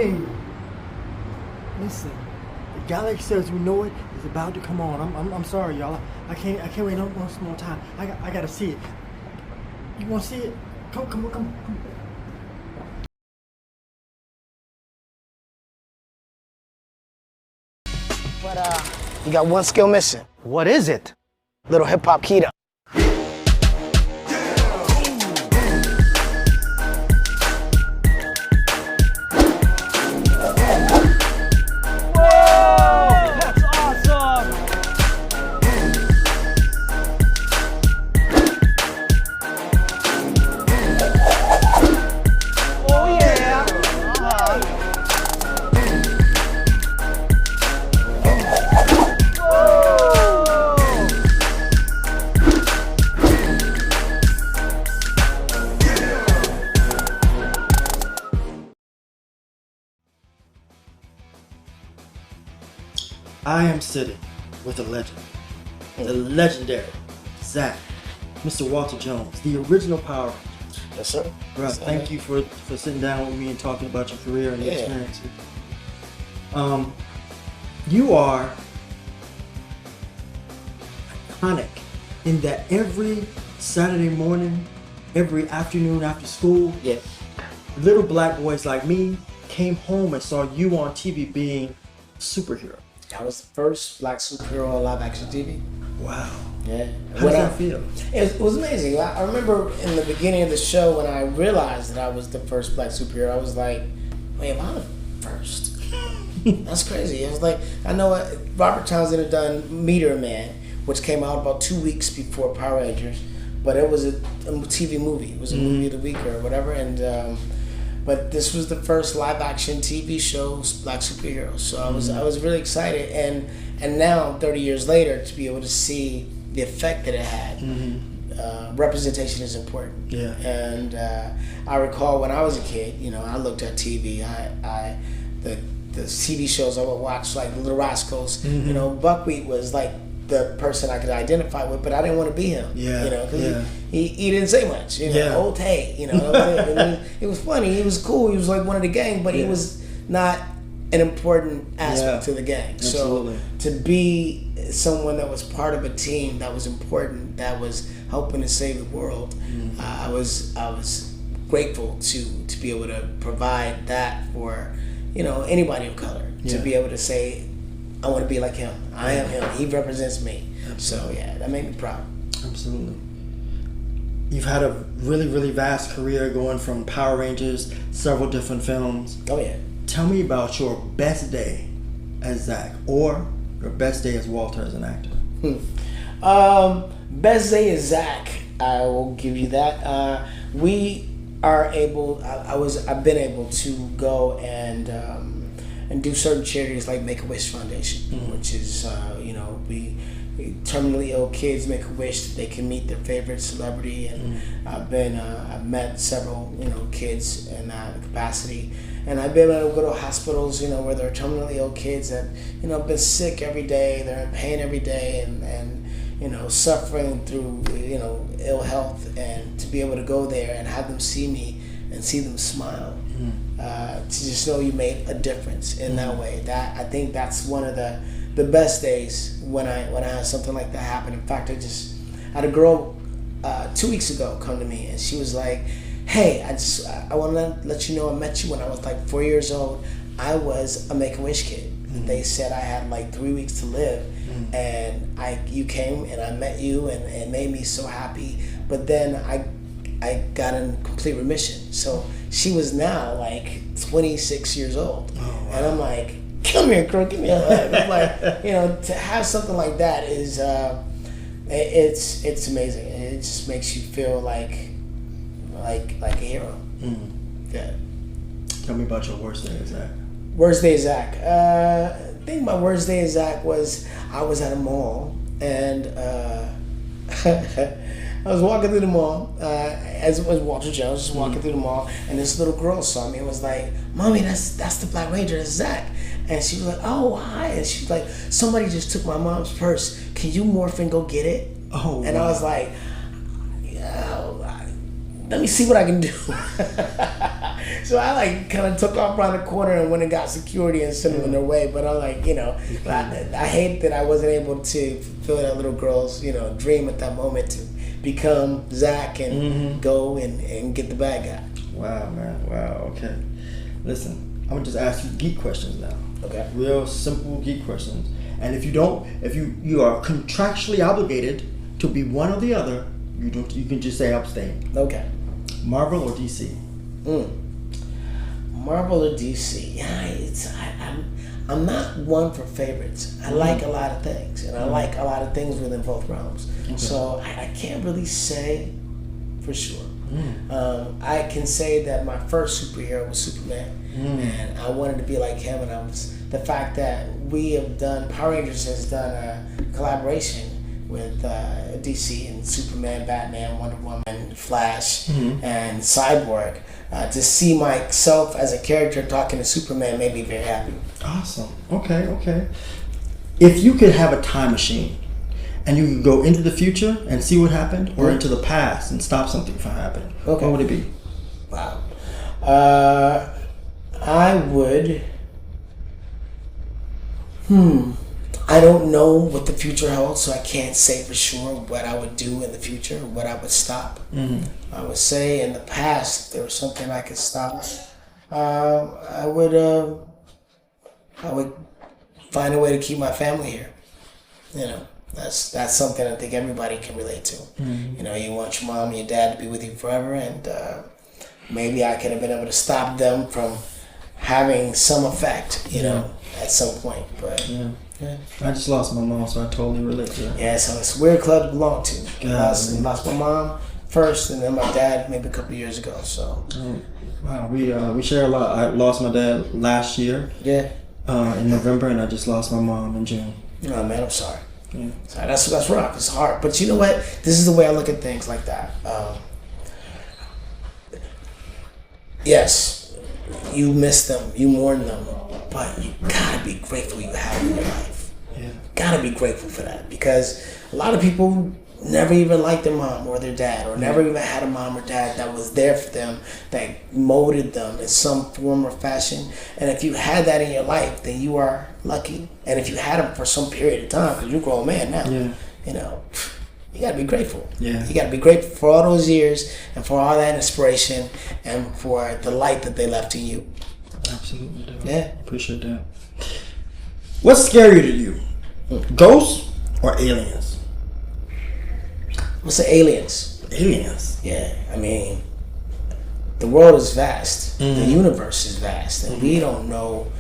morning. Listen, the galaxy as we know it is about to come on. I'm sorry, y'all. I can't wait no more time. I gotta see it. You wanna see it? Come. But you got one skill missing. What is it? Little hip hop keto. I am sitting with a legend, the legendary Zach, Mr. Walter Jones, the original Power Ranger. Yes, sir. Bro, thank you for sitting down with me and talking about your career and your experiences. You are iconic in that every Saturday morning, every afternoon after school, little black boys like me came home and saw you on TV being a superhero. I was the first black superhero on live action TV. Wow. Yeah. How does that feel? It was amazing. I remember in the beginning of the show when I realized that I was the first black superhero, I was like, wait, am I the first? That's crazy. I was like, I know Robert Townsend had done Meteor Man, which came out about 2 weeks before Power Rangers, but it was a TV movie. It was a movie of the week or whatever, and but this was the first live action TV show black superheroes. So I was really excited, and now 30 years later to be able to see the effect that it had. Representation is important. Yeah. And I recall when I was a kid, I looked at TV. The TV shows I would watch, like Little Rascals. Buckwheat was like the person I could identify with, but I didn't want to be him. Because he didn't say much. Old Tay. It was funny. He was cool. He was like one of the gang, but he was not an important aspect to the gang. Absolutely. So to be someone that was part of a team that was important, that was helping to save the world, I was grateful to be able to provide that for anybody of color, to be able to say, I want to be like him. I am him. He represents me. Absolutely. So that made me proud. Absolutely. You've had a really, really vast career going from Power Rangers, several different films. Oh yeah. Tell me about your best day as Zach, or your best day as Walter as an actor. Best day as Zach, I will give you that. We are able. I've been able to go and do certain charities like Make-A-Wish Foundation, which is we terminally ill kids make a wish that they can meet their favorite celebrity, and I've met several kids in that capacity, and I've been able to go to hospitals where there are terminally ill kids that have been sick every day, they're in pain every day, and suffering through ill health, and to be able to go there and have them see me and see them smile, to just know you made a difference in that way. That I think that's one of the best days when I had something like that happen. In fact, I had a girl 2 weeks ago come to me, and she was like, hey, I want to let you know I met you when I was like 4 years old. I was a Make-A-Wish kid. They said I had like 3 weeks to live, and you came and I met you, and it made me so happy. But then I got in complete remission. So she was now like 26 years old. Oh, wow. And I'm like, come here, girl, give me a hug. I'm like, to have something like that is, it's amazing. It just makes you feel like a hero. Yeah. Tell me about your worst day as Zach. Worst day as Zach. I think my worst day as Zach was I was at a mall, and I was walking through the mall, as Walter Jones, just walking through the mall, and this little girl saw me and was like, Mommy, that's the Black Ranger, that's Zach. And she was like, oh, hi. And she was like, somebody just took my mom's purse. Can you morph and go get it? Oh, and wow. I was like, let me see what I can do. So I like kind of took off around the corner and went and got security and sent them in their way. But I'm like, I hate that I wasn't able to fulfill that little girl's, dream at that moment to become Zach and go and get the bad guy. Wow, man. Wow. Okay. Listen, I'm gonna just ask you geek questions now. Okay. Real simple geek questions. And if you are contractually obligated to be one or the other, you can just say abstain. Okay. Marvel or DC? Marvel or DC? I'm not one for favorites. I like a lot of things, and I like a lot of things within both realms. Okay. So I can't really say for sure. I can say that my first superhero was Superman, and I wanted to be like him. And the fact that Power Rangers has done a collaboration with DC and Superman, Batman, Wonder Woman, Flash, and Cyborg. To see myself as a character talking to Superman made me very happy. Awesome. Okay. If you could have a time machine and you could go into the future and see what happened, or into the past and stop something from happening, what would it be? Wow. I would... I don't know what the future holds, so I can't say for sure what I would do in the future, what I would stop. I would say in the past, if there was something I could stop, I would find a way to keep my family here. That's something I think everybody can relate to. You want your mom and your dad to be with you forever, and maybe I could have been able to stop them from having some effect, at some point. But yeah. I just lost my mom, so I totally relate to that. Yeah, so it's a weird club to belong to. I lost my mom first, and then my dad maybe a couple of years ago. So wow, we share a lot. I lost my dad last year. Yeah. In November, and I just lost my mom in June. Oh man, I'm sorry. Yeah. Sorry, that's rough. It's hard, but you know what? This is the way I look at things like that. Yes, you miss them, you mourn them, but you gotta be grateful you have them in your life. Yeah. Gotta be grateful for that, because a lot of people never even liked their mom or their dad, or never even had a mom or dad that was there for them, that molded them in some form or fashion. And if you had that in your life, then you are lucky. And if you had them for some period of time, because you're a grown man now, you gotta be grateful. Yeah. You gotta be grateful for all those years and for all that inspiration and for the light that they left in you. Absolutely, dude. Yeah. Appreciate that. What's scarier to you? Ghosts or aliens? What's the aliens? Aliens? Yeah, I mean, the world is vast. The universe is vast. And we don't know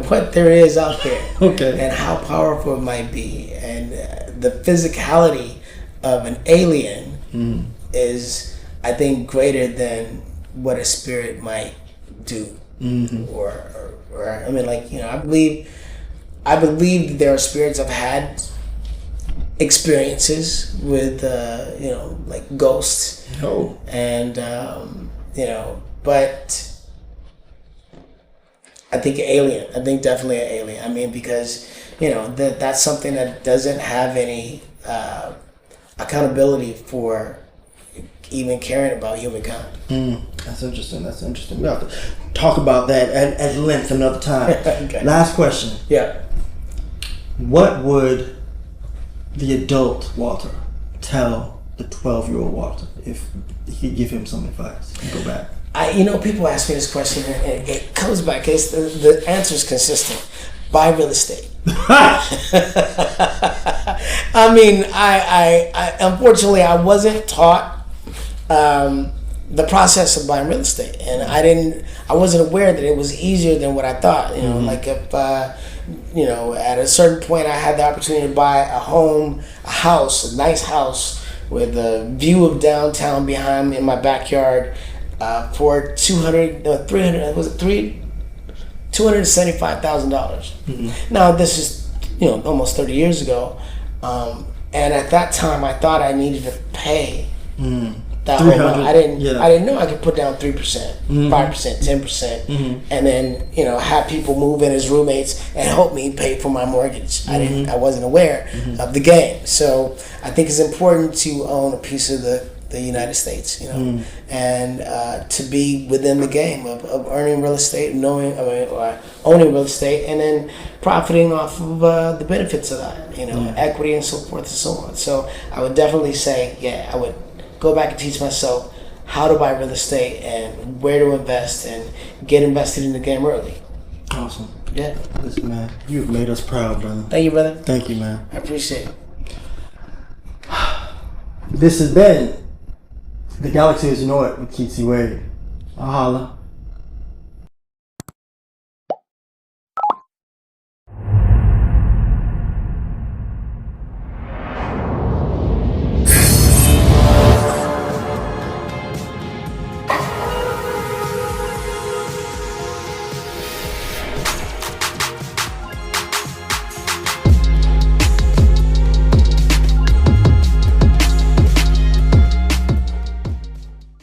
what there is out there. Okay. And how powerful it might be. And the physicality of an alien is, I think, greater than what a spirit might do. Or I mean, like, I believe that there are spirits I've had experiences with, like ghosts. Oh. And, but I think alien. I think definitely an alien. I mean, because, that's something that doesn't have any accountability for even caring about humankind. That's interesting. We have to talk about that at length another time. Okay. Last question. Yeah. What would the adult Walter tell the 12-year-old Walter if he could give him some advice and go back? People ask me this question, and it comes back. The answer is consistent. Buy real estate. I mean, I unfortunately I wasn't taught the process of buying real estate, and I wasn't aware that it was easier than what I thought. Like if at a certain point I had the opportunity to buy a nice house with a view of downtown behind me in my backyard for $275,000. Now this is almost 30 years ago, and at that time I thought I needed to pay that whole amount. I didn't know I could put down 3%, 5%, 10%, and then have people move in as roommates and help me pay for my mortgage. I wasn't aware of the game. So I think it's important to own a piece of the the United States, and to be within the game of earning real estate, or owning real estate, and then profiting off of the benefits of that, equity and so forth and so on. So I would definitely say, I would go back and teach myself how to buy real estate and where to invest and get invested in the game early. Awesome. Yeah. Listen, man, you've made us proud, brother. Thank you, brother. Thank you, man. I appreciate it. This has been The Galaxy Is Know It with C.Wade. I'll holla.